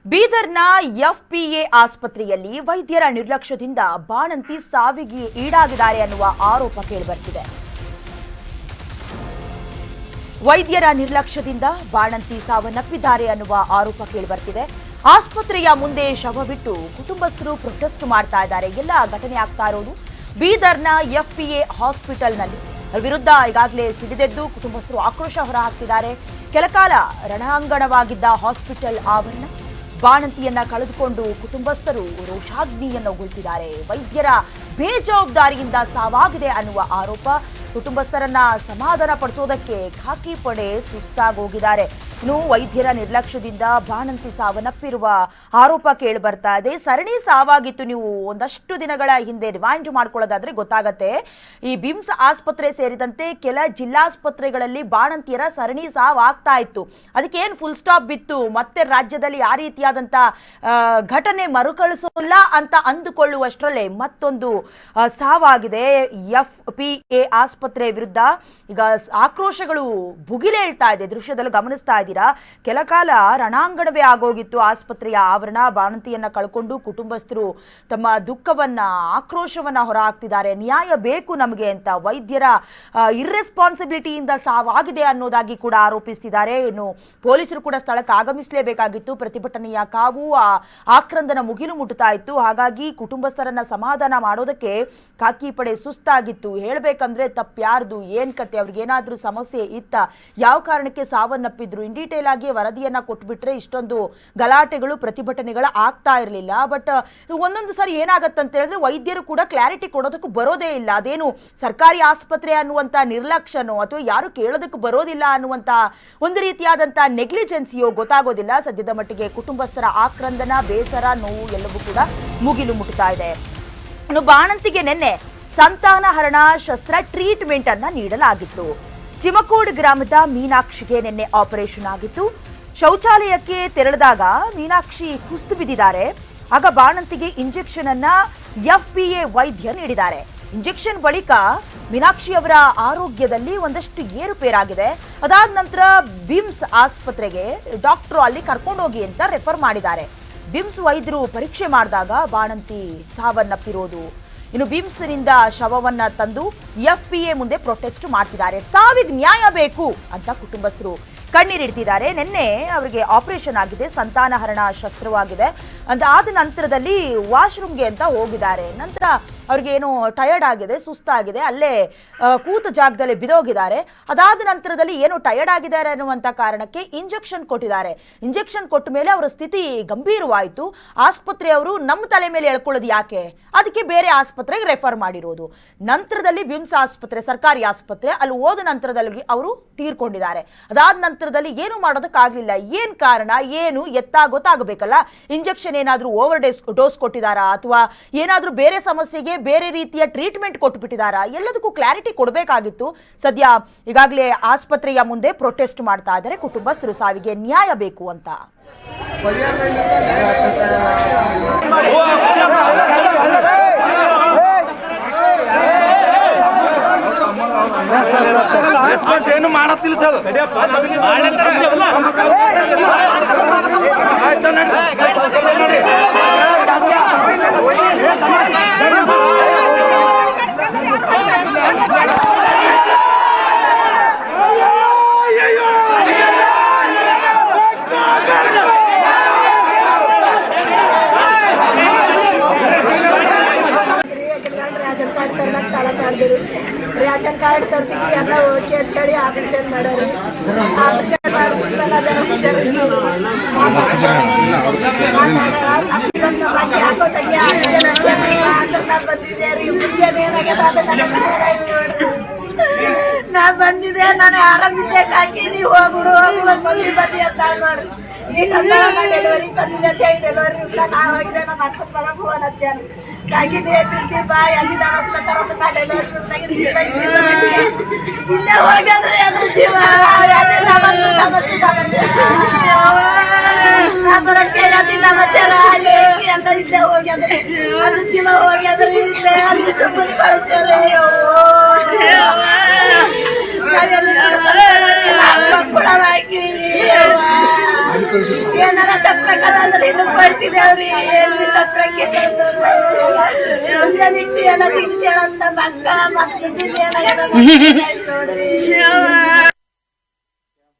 ಬೀದರ್ನ ಎಫ್ಪಿಎ ಆಸ್ಪತ್ರೆಯಲ್ಲಿ ವೈದ್ಯರ ನಿರ್ಲಕ್ಷ್ಯದಿಂದ ಬಾಣಂತಿ ಸಾವಿಗೆ ಈಡಾಗಿದ್ದಾರೆ ಅನ್ನುವ ಆರೋಪ ಕೇಳಿಬರ್ತಿದೆ. ವೈದ್ಯರ ನಿರ್ಲಕ್ಷ್ಯದಿಂದ ಬಾಣಂತಿ ಸಾವನ್ನಪ್ಪಿದ್ದಾರೆ ಅನ್ನುವ ಆರೋಪ ಕೇಳಿಬರ್ತಿದೆ. ಆಸ್ಪತ್ರೆಯ ಮುಂದೆ ಶವ ಬಿಟ್ಟು ಕುಟುಂಬಸ್ಥರು ಪ್ರೊಟೆಸ್ಟ್ ಮಾಡ್ತಾ ಇದ್ದಾರೆ. ಎಲ್ಲ ಘಟನೆ ಆಗ್ತಾ ಇರೋದು ಬೀದರ್ನ ಎಫ್ಪಿಎ ಹಾಸ್ಪಿಟಲ್ನಲ್ಲಿ. ವಿರುದ್ಧ ಈಗಾಗಲೇ ಸಿಡಿದೆದ್ದು ಕುಟುಂಬಸ್ಥರು ಆಕ್ರೋಶ ಹೊರಹಾಕ್ತಿದ್ದಾರೆ. ಕೆಲಕಾಲ ರಣಾಂಗಣವಾಗಿದ್ದ ಹಾಸ್ಪಿಟಲ್ ಆವರಣ ಬಾಣಂತಿಯನ್ನ ಕಳೆದುಕೊಂಡು ಕುಟುಂಬಸ್ಥರು ರೋಷಾಗ್ನಿಯನ್ನು ಉಗುಳ್ತಿದ್ದಾರೆ. ವೈದ್ಯರ ಬೇಜವಾಬ್ದಾರಿಯಿಂದ ಸಾವಾಗಿದೆ ಅನ್ನುವ ಆರೋಪ. ಕುಟುಂಬಸ್ಥರನ್ನ ಸಮಾಧಾನ ಪಡಿಸೋದಕ್ಕೆ ಖಾಕಿ ಪಡೆ ಸುಸ್ತಾಗೋಗಿದ್ದಾರೆ. ಇನ್ನು ವೈದ್ಯರ ನಿರ್ಲಕ್ಷ್ಯದಿಂದ ಬಾಣಂತಿ ಸಾವನ್ನಪ್ಪಿರುವ ಆರೋಪ ಕೇಳಿ ಬರ್ತಾ ಇದೆ. ಸರಣಿ ಸಾವಾಗಿತ್ತು. ನೀವು ಒಂದಷ್ಟು ದಿನಗಳ ಹಿಂದೆ ರಿವೈಂಡ್ ಮಾಡ್ಕೊಳ್ಳೋದಾದ್ರೆ ಗೊತ್ತಾಗತ್ತೆ. ಈ ಬಿಮ್ಸ್ ಆಸ್ಪತ್ರೆ ಸೇರಿದಂತೆ ಕೆಲ ಜಿಲ್ಲಾಸ್ಪತ್ರೆಗಳಲ್ಲಿ ಬಾಣಂತಿಯರ ಸರಣಿ ಸಾವಾಗ್ತಾ ಇತ್ತು. ಅದಕ್ಕೆ ಏನು ಫುಲ್ ಸ್ಟಾಪ್ ಬಿತ್ತು, ಮತ್ತೆ ರಾಜ್ಯದಲ್ಲಿ ಆ ರೀತಿಯಾದಂಥ ಘಟನೆ ಮರುಕಳಿಸೋಲ್ಲ ಅಂತ ಅಂದುಕೊಳ್ಳುವಷ್ಟರಲ್ಲೇ ಮತ್ತೊಂದು ಸಾವಾಗಿದೆ. ಎಫ್ಪಿಎ ಆಸ್ಪತ್ರೆ ವಿರುದ್ಧ ಈಗ ಆಕ್ರೋಶಗಳು ಭುಗಿಲೇಳ್ತಾ ಇದೆ. ದೃಶ್ಯದಲ್ಲಿ ಗಮನಿಸ್ತಾ ಇದ್ದೀರಾ. ಕೆಲ ಕಾಲ ರಣಾಂಗಣವೇ ಆಗೋಗಿತ್ತು ಆಸ್ಪತ್ರೆಯ ಆವರಣ. ಬಾಣಂತಿಯನ್ನ ಕಳ್ಕೊಂಡು ಕುಟುಂಬಸ್ಥರು ತಮ್ಮ ದುಃಖವನ್ನ ಆಕ್ರೋಶವನ್ನ ಹೊರಹಾಕ್ತಿದ್ದಾರೆ. ನ್ಯಾಯ ಬೇಕು ನಮಗೆ ಅಂತ ವೈದ್ಯರ ಇರ್ರೆಸ್ಪಾನ್ಸಿಬಿಲಿಟಿಯಿಂದ ಸಾವಾಗಿದೆ ಅನ್ನೋದಾಗಿ ಕೂಡ ಆರೋಪಿಸ್ತಿದ್ದಾರೆ. ಇನ್ನು ಪೊಲೀಸರು ಕೂಡ ಸ್ಥಳಕ್ಕೆ ಆಗಮಿಸಲೇಬೇಕಾಗಿತ್ತು. ಪ್ರತಿಭಟನೆಯ ಕಾವು ಆಕ್ರಂದನ ಮುಗಿಲು ಮುಟ್ಟುತ್ತಾ ಇತ್ತು. ಹಾಗಾಗಿ ಕುಟುಂಬಸ್ಥರನ್ನ ಸಮಾಧಾನ ಮಾಡೋದಕ್ಕೆ ಖಾಕಿ ಪಡೆ ಸುಸ್ತಾಗಿತ್ತು. ಹೇಳ್ಬೇಕಂದ್ರೆ ತಪ್ಪ್ಯಾರ್ದು, ಏನ್ ಕತೆ, ಅವ್ರಿಗೇನಾದ್ರೂ ಸಮಸ್ಯೆ ಇತ್ತ, ಯಾವ ಕಾರಣಕ್ಕೆ ಸಾವನ್ನಪ್ಪಿದ್ರು, ಇನ್ ಡೀಟೇಲ್ ಆಗಿ ವರದಿಯನ್ನ ಕೊಟ್ಬಿಟ್ರೆ ಇಷ್ಟೊಂದು ಗಲಾಟೆಗಳು ಪ್ರತಿಭಟನೆಗಳು ಆಗ್ತಾ ಇರಲಿಲ್ಲ. ಬಟ್ ಒಂದೊಂದು ಸಾರಿ ಏನಾಗತ್ತಂತ ಹೇಳಿದ್ರೆ ವೈದ್ಯರು ಕೂಡ ಕ್ಲಾರಿಟಿ ಕೊಡೋದಕ್ಕೂ ಬರೋದೇ ಇಲ್ಲ. ಅದೇನು ಸರ್ಕಾರಿ ಆಸ್ಪತ್ರೆ ಅನ್ನುವಂಥ ನಿರ್ಲಕ್ಷ್ಯನೋ ಅಥವಾ ಯಾರು ಕೇಳೋದಕ್ಕೆ ಬರೋದಿಲ್ಲ ಅನ್ನುವಂಥ ಒಂದು ರೀತಿಯಾದಂಥ ನೆಗ್ಲಿಜೆನ್ಸಿಯೋ ಗೊತ್ತಾಗೋದಿಲ್ಲ. ಸದ್ಯದ ಮಟ್ಟಿಗೆ ಕುಟುಂಬಸ್ಥರ ಆಕ್ರಂದನ, ಬೇಸರ, ನೋವು ಎಲ್ಲವೂ ಕೂಡ ಮುಗಿಲು ಮುಟ್ಟುತ್ತಾ ಇದೆ. ಇನ್ನು ಬಾಣಂತಿಗೆ ನಿನ್ನೆ ಸಂತಾನಹರಣ ಶಸ್ತ್ರ ಟ್ರೀಟ್ಮೆಂಟ್ ಅನ್ನ ನೀಡಲಾಗಿತ್ತು. ಚಿಮಕೋಡ್ ಗ್ರಾಮದ ಮೀನಾಕ್ಷಿಗೆ ನಿನ್ನೆ ಆಪರೇಷನ್ ಆಗಿತ್ತು. ಶೌಚಾಲಯಕ್ಕೆ ತೆರಳಿದಾಗ ಮೀನಾಕ್ಷಿ ಕುಸಿದು ಬಿದ್ದಿದ್ದಾರೆ. ಆಗ ಬಾಣಂತಿಗೆ ಇಂಜೆಕ್ಷನ್ ಅನ್ನ ಎಫ್ಪಿಎ ವೈದ್ಯ ನೀಡಿದ್ದಾರೆ. ಇಂಜೆಕ್ಷನ್ ಬಳಿಕ ಮೀನಾಕ್ಷಿ ಅವರ ಆರೋಗ್ಯದಲ್ಲಿ ಒಂದಷ್ಟು ಏರುಪೇರಾಗಿದೆ. ಅದಾದ ನಂತರ ಬಿಮ್ಸ್ ಆಸ್ಪತ್ರೆಗೆ ಡಾಕ್ಟರ್ ಅಲ್ಲಿ ಕರ್ಕೊಂಡೋಗಿ ಅಂತ ರೆಫರ್ ಮಾಡಿದ್ದಾರೆ. ಬಿಮ್ಸ್ ವೈದ್ಯರು ಪರೀಕ್ಷೆ ಮಾಡಿದಾಗ ಬಾಣಂತಿ ಸಾವನ್ನಪ್ಪಿರೋದು. ಇನ್ನು ಬಿಮ್ಸ್ನಿಂದ ಶವವನ್ನ ತಂದು ಎಫ್ಪಿಎ ಮುಂದೆ ಪ್ರೊಟೆಸ್ಟ್ ಮಾಡ್ತಿದ್ದಾರೆ. ಸಾವಿಗೆ ನ್ಯಾಯ ಬೇಕು ಅಂತ ಕುಟುಂಬಸ್ಥರು ಕಣ್ಣೀರಿಡ್ತಿದ್ದಾರೆ. ನಿನ್ನೆ ಅವರಿಗೆ ಆಪರೇಷನ್ ಆಗಿದೆ, ಸಂತಾನಹರಣ ಶಸ್ತ್ರವಾಗಿದೆ. ಆದ ನಂತರದಲ್ಲಿ ವಾಶ್ರೂಮ್ಗೆ ಅಂತ ಹೋಗಿದ್ದಾರೆ. ನಂತರ ಅವ್ರಿಗೇನು ಟಯರ್ಡ್ ಆಗಿದೆ, ಸುಸ್ತಾಗಿದೆ, ಅಲ್ಲೇ ಕೂತ ಜಾಗದಲ್ಲಿ ಬಿದೋಗಿದ್ದಾರೆ. ಅದಾದ ನಂತರದಲ್ಲಿ ಏನು ಟಯರ್ಡ್ ಆಗಿದ್ದಾರೆ ಅನ್ನುವಂಥ ಕಾರಣಕ್ಕೆ ಇಂಜೆಕ್ಷನ್ ಕೊಟ್ಟಿದ್ದಾರೆ. ಇಂಜೆಕ್ಷನ್ ಕೊಟ್ಟ ಮೇಲೆ ಅವರ ಸ್ಥಿತಿ ಗಂಭೀರವಾಯಿತು. ಆಸ್ಪತ್ರೆಯವರು ನಮ್ಮ ತಲೆ ಮೇಲೆ ಎಳ್ಕೊಳ್ಳೋದು ಯಾಕೆ, ಅದಕ್ಕೆ ಬೇರೆ ಆಸ್ಪತ್ರೆಗೆ ರೆಫರ್ ಮಾಡಿರೋದು. ನಂತರದಲ್ಲಿ ಬಿಮ್ಸ್ ಆಸ್ಪತ್ರೆ, ಸರ್ಕಾರಿ ಆಸ್ಪತ್ರೆ, ಅಲ್ಲಿ ಹೋದ ನಂತರದಲ್ಲಿ ಅವರು ತೀರ್ಕೊಂಡಿದ್ದಾರೆ. ಅದಾದ ನಂತರದಲ್ಲಿ ಏನು ಮಾಡೋದಕ್ಕಾಗಲಿಲ್ಲ. ಏನು ಕಾರಣ, ಏನು ಎತ್ತ ಗೊತ್ತಾಗಬೇಕಲ್ಲ. ಇಂಜೆಕ್ಷನ್ ಏನಾದರೂ ಓವರ್ ಡೋಸ್ ಕೊಟ್ಟಿದ್ದಾರಾ ಅಥವಾ ಏನಾದರೂ ಬೇರೆ ಸಮಸ್ಯೆಗೆ ಬೇರೆ ರೀತಿಯ ಟ್ರೀಟ್ಮೆಂಟ್ ಕೊಟ್ಟುಬಿಟ್ಟಿದ್ದಾರಾ, ಎಲ್ಲದಕ್ಕೂ ಕ್ಲಾರಿಟಿ ಕೊಡಬೇಕಾಗಿತ್ತು. ಸದ್ಯ ಈಗಾಗಲೇ ಆಸ್ಪತ್ರೆಯ ಮುಂದೆ ಪ್ರೊಟೆಸ್ಟ್ ಮಾಡ್ತಾ ಇದ್ದಾರೆ ಕುಟುಂಬಸ್ಥರು. ಸಾವಿಗೆ ನ್ಯಾಯ ಬೇಕು ಅಂತ. ಏನು ಮಾಡತ್ತಿಲ್ಲ ಸರ್. ರೇಷನ್ ಕಾರ್ಡ್ ತರ್ತೀವಿ ಎಲ್ಲ ಓಕೆ ಅಂತ ಹೇಳಿ ಆಪರೇಷನ್ ಮಾಡೋರು. ಆಪರೇಷನ್ ಮಾಡಿದ್ಮೇಲೆ ಅದರ ಯಾಕೋ ತಂಗಿ ಬಂದಿದ್ದೆ ರೀ. ಮುಂದೆ ಏನಾಗ್ಯದ ಅದನ್ನ ನಾ ಬಂದಿದ್ದೆ, ನಾನು ಆರಾಮಿದ್ದೆ. ಕಾಕಿ ನೀವು ಹೋಗ್ಬಿಡು, ಹೋಗುವ ಮಮ್ಮಿ ಬನ್ನಿ ಅಂತ ನೋಡ್ರಿ. ನೀ ನಾ ಡೆಲಿವರಿ ತಂದಿದ್ದೆ ಅಂತ ಹೇಳಿ ಡೆಲಿವರಿ ಇಲ್ಲ. ನಾ ಹೋಗಿದ್ದೆ, ನಮ್ಮ ಅಕ್ಕನ ಮಗ ಫೋನ್ ಹಚ್ಚಾನು. ಕಾಕಿ ನೀರ್ತಿ ಬಾ ಎಲ್ಲಿದ್ದ ತರ ನಾ ಡೆಲಿವರಿ ಇಲ್ಲೇ ಹೋಗ್ಯಾದ್ರೆ ಅದು ಜೀವ ಅಂತ ಇಲ್ಲೇ ಹೋಗ್ಯಾದ್ರೆ ಅದು ಜೀವ ಹೋಗ್ಯಾದ್ರೆ ಇಲ್ಲೇ ಅಲ್ಲಿ ಸುಮ್ಮನೆ ಕಳಿಸ್ಯಾರೆ. ಕೊಡವಾಗಿ ಏನಾರ ತಪ್ಪಬೇಕಂದ್ರೆ ಇದಕ್ಕೆ ಬರ್ತಿದ್ದೇವ್ರಿ ಏನ್ ತಪ್ಪಕ್ಕೆ ಮುಂಜಾನೆ ಇಟ್ಟು ಎಲ್ಲ ತಿನ್ಸಿ ಹೇಳಂತ ಮಕ್ಕ ಮಕ್ಳು ನೋಡ್ರಿ